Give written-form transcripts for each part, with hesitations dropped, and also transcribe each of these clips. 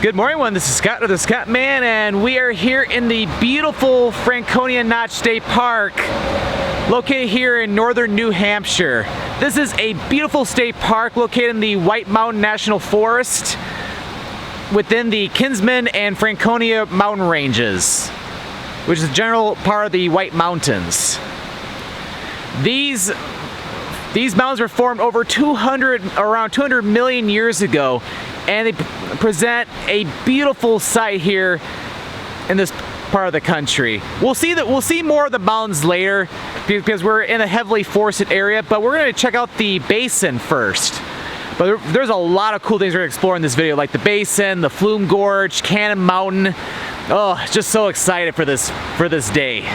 Good morning, everyone. This is Scott of the Scott Man, and we are here in the beautiful Franconia Notch State Park, located here in northern New Hampshire. This is a beautiful state park located in the White Mountain National Forest within the Kinsman and Franconia mountain ranges, which is the general part of the White Mountains. These mountains were formed over around 200 million years ago, and they present a beautiful sight here in this part of the country. We'll see more of the mountains later because we're in a heavily forested area, but we're going to check out the Basin first. But there's a lot of cool things we're going to explore in this video, like the Basin, the Flume Gorge, Cannon Mountain. Oh, just so excited for this day.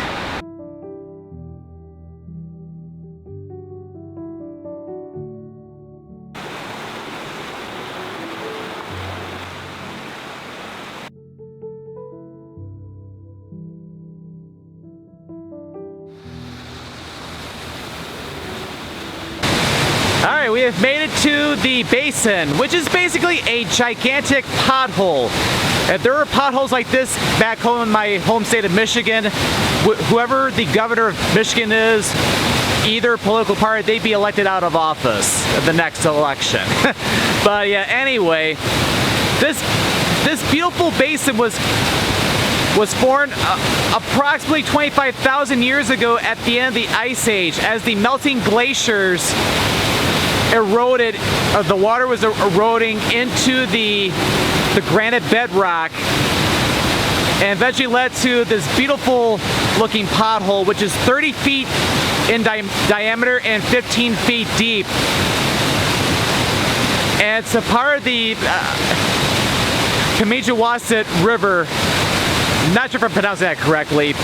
Alright, we have made it to the Basin, which is basically a gigantic pothole. If there were potholes like this back home in my home state of Michigan, whoever the governor of Michigan is, either political party, they'd be elected out of office at the next election. But yeah, anyway, this beautiful basin was formed approximately 25,000 years ago at the end of the Ice Age, as the melting glaciers eroded, the water was eroding into the granite bedrock, and eventually led to this beautiful looking pothole, which is 30 feet in diameter and 15 feet deep. And it's a part of the Pemigewasset River. I'm not sure if I'm pronouncing that correctly.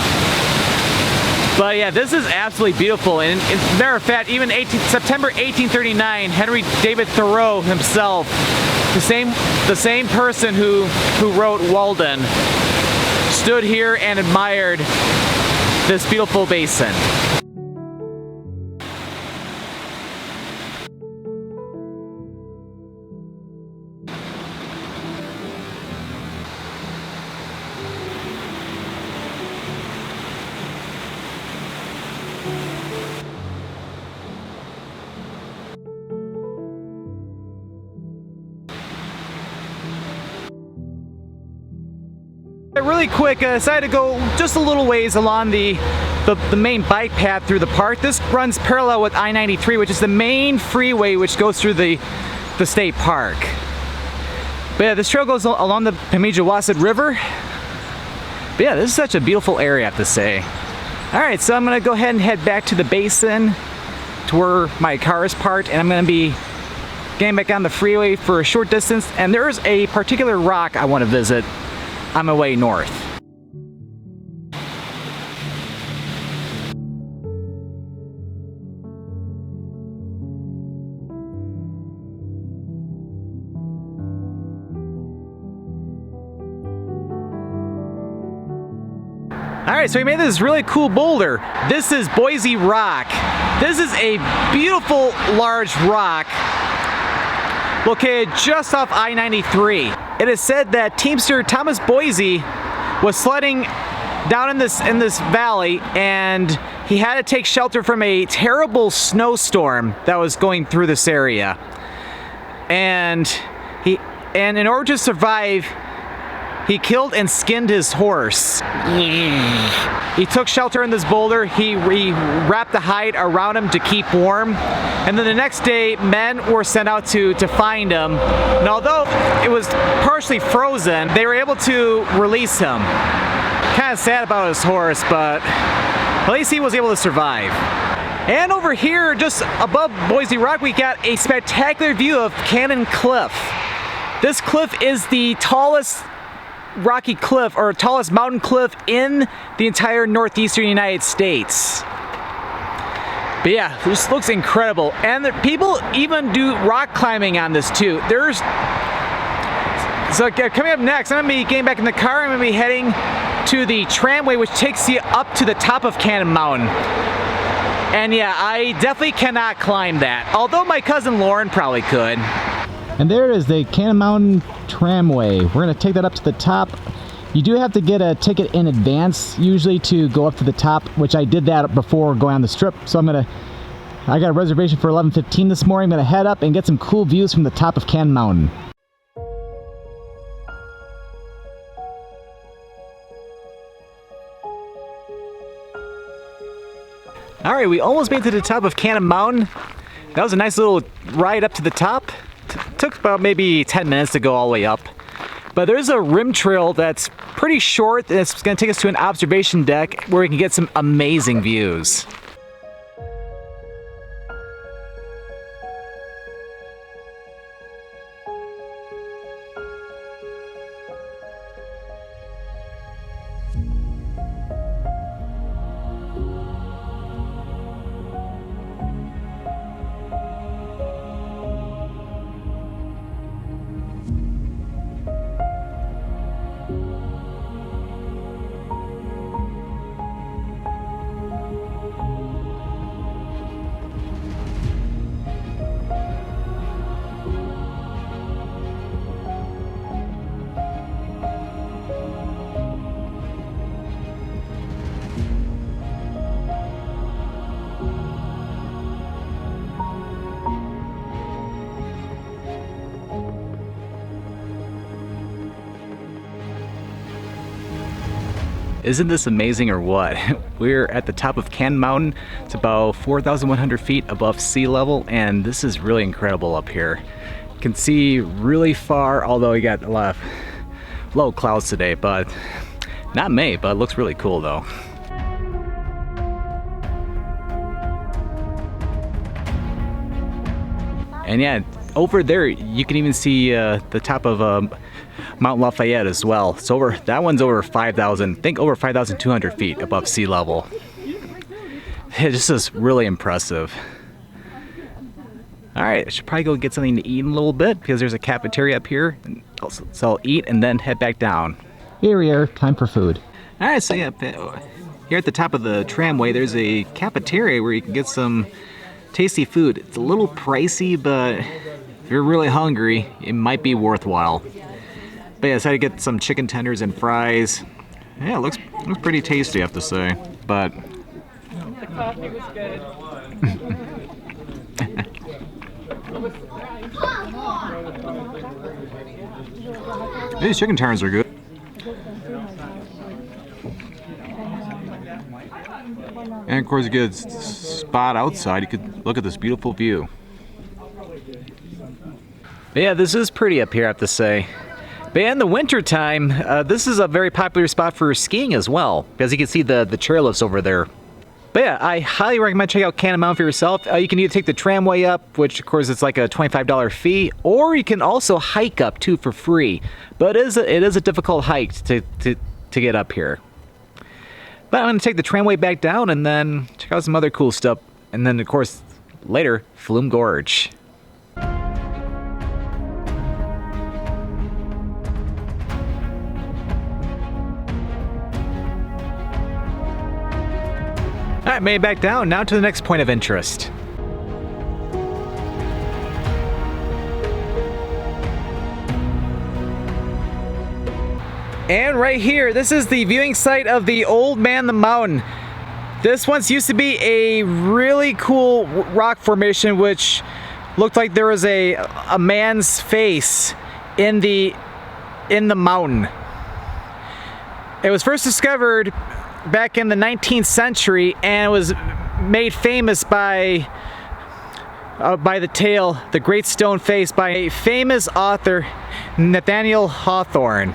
But yeah, this is absolutely beautiful, and as a matter of fact, even September 1839, Henry David Thoreau himself, the same person who wrote Walden, stood here and admired this beautiful basin. Really quick, I decided to go just a little ways along the main bike path through the park. This runs parallel with I-93, which is the main freeway which goes through the state park. But yeah, this trail goes along the Pemigewasset River. But yeah, this is such a beautiful area, I have to say. Alright, so I'm going to go ahead and head back to the basin to where my car is parked, and I'm going to be getting back on the freeway for a short distance, and there's a particular rock I want to visit on my way north. Alright, so we made this really cool boulder. This is Boise Rock. This is a beautiful large rock located just off I-93. It is said that Teamster Thomas Boise was sledding down in this valley, and he had to take shelter from a terrible snowstorm that was going through this area. And in order to survive, he killed and skinned his horse. He took shelter in this boulder. He wrapped the hide around him to keep warm. And then the next day, men were sent out to find him. And although it was partially frozen, they were able to release him. Kind of sad about his horse, but at least he was able to survive. And over here, just above Boise Rock, we got a spectacular view of Cannon Cliff. This cliff is the tallest rocky cliff, or tallest mountain cliff in the entire northeastern United States. But yeah, this looks incredible, and people even do rock climbing on this too. So coming up next, I'm going to be getting back in the car. I'm going to be heading to the Tramway, which takes you up to the top of Cannon Mountain. And yeah, I definitely cannot climb that, although my cousin Lauren probably could. And there it is, the Cannon Mountain Tramway. We're going to take that up to the top. You do have to get a ticket in advance usually to go up to the top, which I did that before going on the strip. So I got a reservation for 11:15 this morning. I'm going to head up and get some cool views from the top of Cannon Mountain. All right, we almost made it to the top of Cannon Mountain. That was a nice little ride up to the top. Took about maybe 10 minutes to go all the way up. But there's a rim trail that's pretty short. It's going to take us to an observation deck where we can get some amazing views. Isn't this amazing or what? We're at the top of Cannon Mountain. It's about 4,100 feet above sea level, and this is really incredible up here. You can see really far, although we got a lot of low clouds today, but not many, but it looks really cool though. And yeah, over there you can even see the top of Mount Lafayette as well. It's over, that one's over 5,000, I think over 5,200 feet above sea level. This is really impressive. All right, I should probably go get something to eat in a little bit because there's a cafeteria up here. So I'll eat and then head back down. Here we are, time for food. All right, so yeah, here at the top of the tramway, there's a cafeteria where you can get some tasty food. It's a little pricey, but if you're really hungry, it might be worthwhile. But yeah, I decided to get some chicken tenders and fries. Yeah, it looks pretty tasty, I have to say. But the coffee was good. These chicken tenders are good. And of course, you get a spot outside. You could look at this beautiful view. But yeah, this is pretty up here, I have to say. But in the winter time, this is a very popular spot for skiing as well, because you can see the chairlifts over there. But yeah, I highly recommend checking out Cannon Mountain for yourself. You can either take the tramway up, which of course it's like a $25 fee, or you can also hike up too for free. But it is a difficult hike to get up here. But I'm going to take the tramway back down and then check out some other cool stuff. And then of course, later, Flume Gorge. Alright, made it back down. Now to the next point of interest. And right here, this is the viewing site of the Old Man the Mountain. This once used to be a really cool rock formation which looked like there was a man's face in the mountain. It was first discovered back in the 19th century, and it was made famous by the tale The Great Stone Face by a famous author, Nathaniel Hawthorne.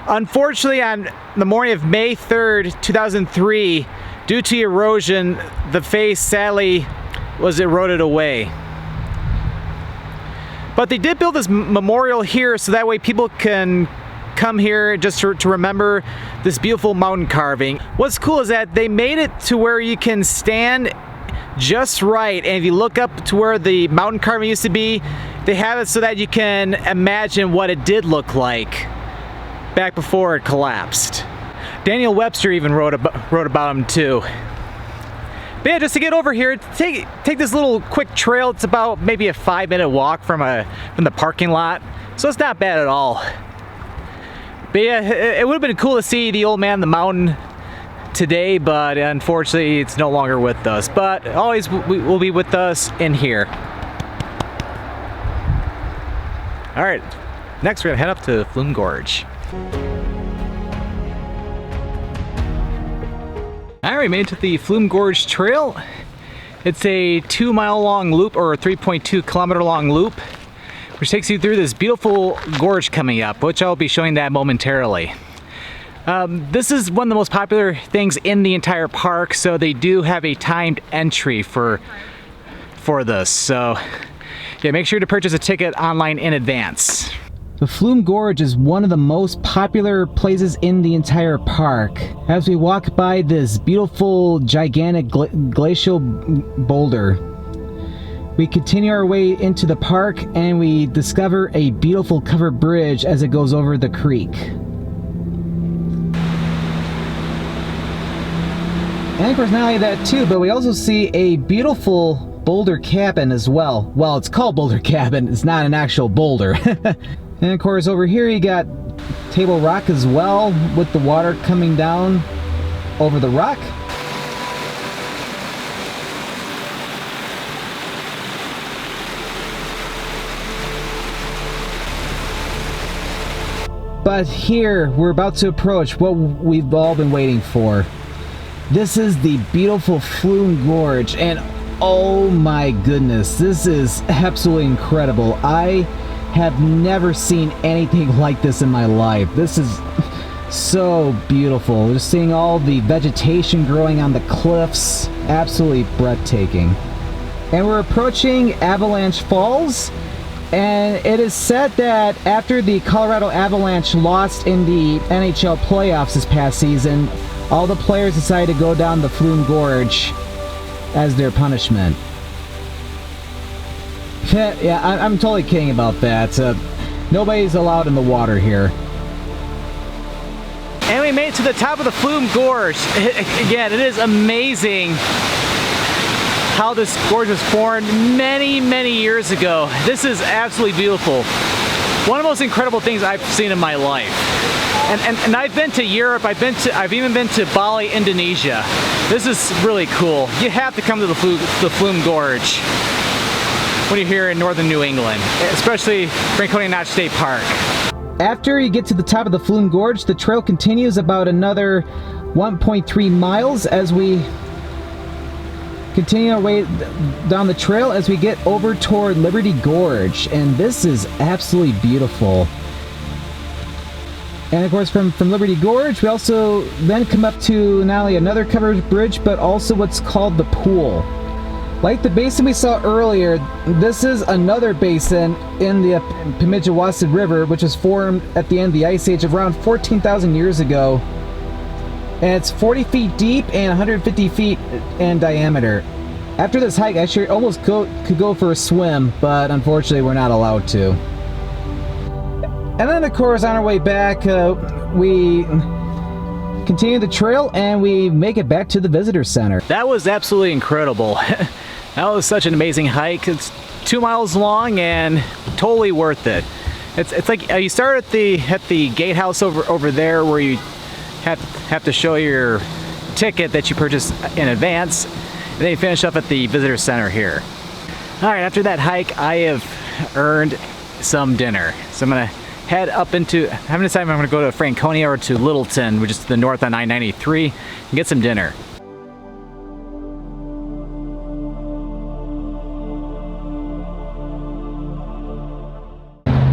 Unfortunately, on the morning of May 3rd, 2003, due to erosion, the face sadly was eroded away. But they did build this memorial here so that way people can come here just to remember this beautiful mountain carving. What's cool is that they made it to where you can stand just right, and if you look up to where the mountain carving used to be, they have it so that you can imagine what it did look like back before it collapsed. Daniel Webster even wrote about him too. But yeah, just to get over here, take this little quick trail. It's about maybe a 5-minute walk from the parking lot, so it's not bad at all. But yeah, it would have been cool to see the old man on the mountain today, but unfortunately it's no longer with us. But always will be with us in here. All right, next we're gonna head up to Flume Gorge. All right, we made it to the Flume Gorge Trail. It's a 2-mile long loop, or a 3.2 kilometer long loop, which takes you through this beautiful gorge coming up, which I'll be showing that momentarily. This is one of the most popular things in the entire park, so they do have a timed entry for this. So yeah, make sure to purchase a ticket online in advance. The Flume Gorge is one of the most popular places in the entire park. As we walk by this beautiful, gigantic glacial boulder, we continue our way into the park and we discover a beautiful covered bridge as it goes over the creek. And of course, not only that too, but we also see a beautiful boulder cabin as well. Well, it's called Boulder Cabin, it's not an actual boulder. And of course over here you got Table Rock as well, with the water coming down over the rock. But here we're about to approach what we've all been waiting for. This is the beautiful Flume Gorge, and oh my goodness, this is absolutely incredible. I have never seen anything like this in my life. This is so beautiful. Just seeing all the vegetation growing on the cliffs, absolutely breathtaking. And we're approaching Avalanche Falls, and it is said that after the Colorado Avalanche lost in the NHL playoffs this past season, all the players decided to go down the Flume Gorge as their punishment. Yeah, I'm totally kidding about that. Nobody's allowed in the water here. And we made it to the top of the Flume Gorge. Again, it is amazing how this gorge was formed many, many years ago. This is absolutely beautiful. One of the most incredible things I've seen in my life. And I've been to Europe, I've even been to Bali, Indonesia. This is really cool. You have to come to the Flume Gorge when you're here in northern New England, especially Franconia Notch State Park. After you get to the top of the Flume Gorge, the trail continues about another 1.3 miles as we continue our way down the trail as we get over toward Liberty Gorge, and this is absolutely beautiful. And of course from Liberty Gorge we also then come up to not only another covered bridge but also what's called the pool. Like the basin we saw earlier, this is another basin in the Pemigewasset River, which was formed at the end of the Ice Age of around 14,000 years ago. And it's 40 feet deep and 150 feet in diameter. After this hike, I sure almost could go for a swim, but unfortunately we're not allowed to. And then of course on our way back, we continue the trail and we make it back to the visitor center. That was absolutely incredible. That was such an amazing hike. It's 2 miles long and totally worth it. It's like you start at the gatehouse over there where you have to show your ticket that you purchased in advance, and then you finish up at the visitor center here. All right, after that hike, I have earned some dinner. So I'm gonna head up into, I haven't decided if I'm gonna go to Franconia or to Littleton, which is to the north on I-93, and get some dinner.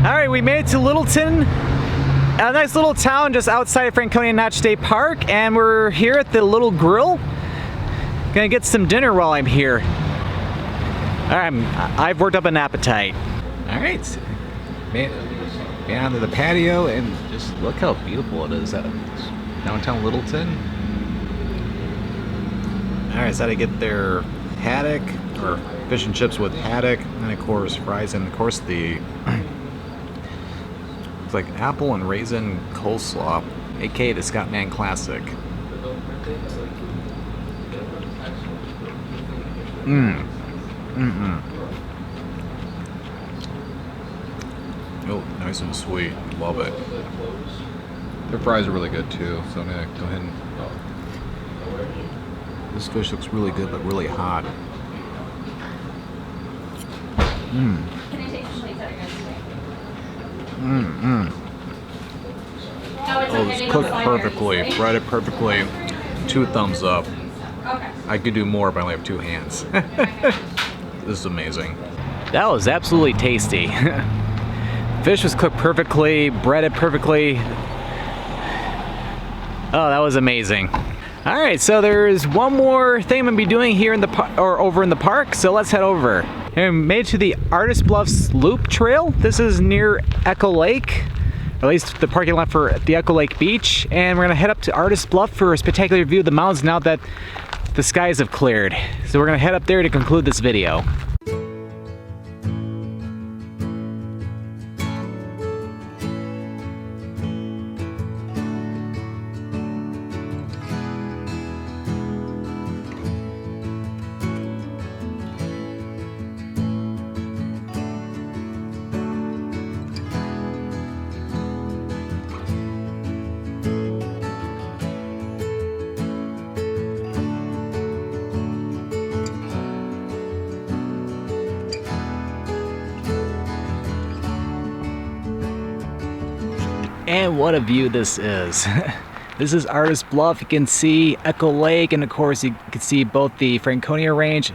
All right, we made it to Littleton, a nice little town just outside of Franconia Notch State Park, and we're here at the little Grille. Gonna get some dinner while I'm here. All right, I've worked up an appetite. All right, made onto the patio, and just look how beautiful it is. Downtown Littleton. All right, so I get their haddock, or fish and chips with haddock, and of course fries, and of course the it's like apple and raisin coleslaw, aka the Scottman Classic. Oh, nice and sweet. Love it. Their fries are really good too, so I'm gonna go ahead and... This fish looks really good, but really hot. Oh, it's cooked perfectly, breaded perfectly. 2 thumbs up. I could do more, but I only have 2 hands. This is amazing. That was absolutely tasty. Fish was cooked perfectly, breaded perfectly. Oh, that was amazing. All right, so there's one more thing I'm gonna be doing here in the over in the park, so let's head over. And we made it to the Artists Bluffs Loop Trail. This is near Echo Lake, or at least the parking lot for the Echo Lake Beach. And we're gonna head up to Artists Bluff for a spectacular view of the mountains now that the skies have cleared. So we're gonna head up there to conclude this video. And what a view this is. This is Artists Bluff. You can see Echo Lake, and of course you can see both the Franconia Range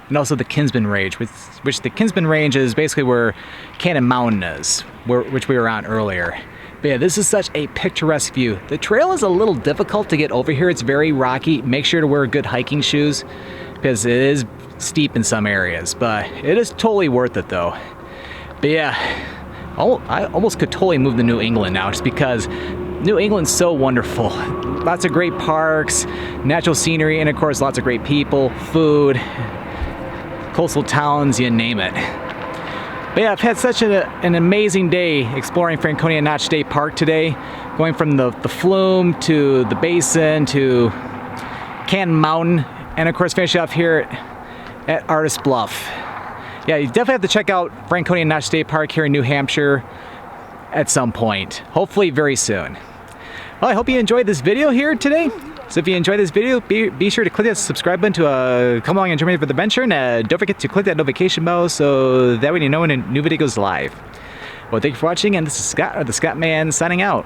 and also the Kinsman Range, which the Kinsman Range is basically where Cannon Mountain is, which we were on earlier. But yeah, this is such a picturesque view. The trail is a little difficult to get over here. It's very rocky. Make sure to wear good hiking shoes because it is steep in some areas, but it is totally worth it though. But yeah, I almost could totally move to New England now just because New England's so wonderful. Lots of great parks, natural scenery, and of course lots of great people, food, coastal towns, you name it. But yeah, I've had such an amazing day exploring Franconia Notch State Park today, going from the Flume to the Basin to Cannon Mountain, and of course finishing off here at Artists Bluff. Yeah, you definitely have to check out Franconia Notch State Park here in New Hampshire at some point, hopefully very soon. Well, I hope you enjoyed this video here today. So if you enjoyed this video, be sure to click that subscribe button to come along and join me for the adventure, and don't forget to click that notification bell so that way you know when a new video goes live. Well, thank you for watching, and this is Scott, or the Scott Man, signing out.